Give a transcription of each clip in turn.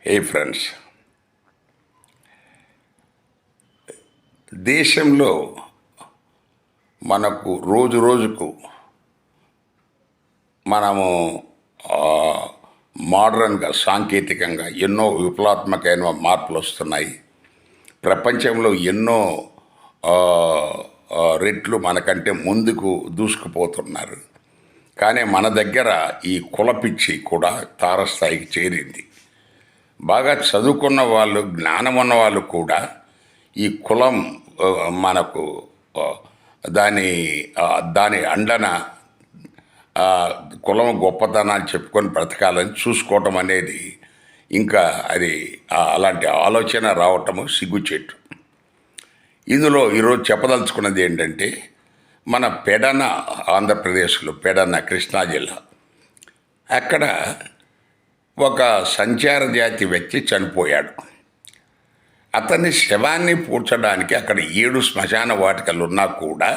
హే friends, దేశంలో మనకు రోజు రోజుకు మనము మోడర్న్గా సాంకేతికంగా ఎన్నో విప్లవాత్మకమైన మార్పులు వస్తున్నాయి. ప్రపంచంలో ఎన్నో ఆ, రెట్లు మనకంటే ముందుకు దూసుకుపోతున్నారు. కానీ మన దగ్గర ఈ కులపిచ్చి కూడా తారస్థాయికి చేరింది. బాగా చదువుకున్న వాళ్ళు, జ్ఞానం ఉన్న వాళ్ళు కూడా ఈ కులం ఆ, మనకు ఆ, దాని దాని అండన ఆ, కులం గొప్పతనాన్ని చెప్పుకొని బ్రతకాలని చూసుకోవటం అనేది ఇంకా అది అలాంటి ఆలోచన రావటము సిగ్గుచేటు. ఇందులో ఈరోజు చెప్పదలుచుకున్నది ఏంటంటే, మన పెడన, ఆంధ్రప్రదేశ్లో పెడన, కృష్ణా జిల్లా, అక్కడ ఒక సంచార జాతి వ్యక్తి చనిపోయాడు. అతని శవాన్ని పూడ్చడానికి అక్కడ 7 శ్మశాన వాటికలు ఉన్నా కూడా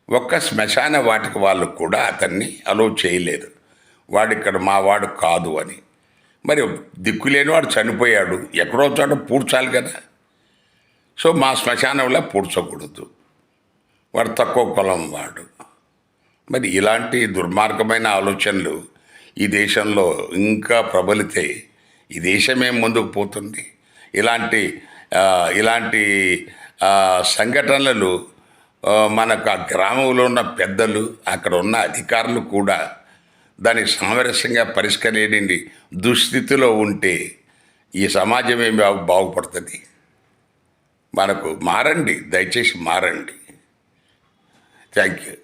ఒక్క శ్మశాన వాటిక వాళ్ళు కూడా అతన్ని అలో చేయలేదు. వాడిక్కడ మా వాడు కాదు అని. మరి దిక్కులేని వాడు చనిపోయాడు, ఎక్కడో చోట పూడ్చాలి కదా. సో మా శ్మశానంలో పూడ్చకూడదు, వాడు తక్కువ కులం వాడు. మరి ఇలాంటి దుర్మార్గమైన ఆలోచనలు ఈ దేశంలో ఇంకా ప్రబలితే ఈ దేశమే ముందుకు పోతుంది. ఇలాంటి ఇలాంటి సంఘటనలు మనకు ఆ గ్రామంలో ఉన్న పెద్దలు, అక్కడ ఉన్న అధికారులు కూడా దానికి సామరస్యంగా పరిష్కరించలేని దుస్థితిలో ఉంటే ఈ సమాజం ఏమి బాగుపడుతుంది? మనకు మారండి, దయచేసి మారండి. Thank you.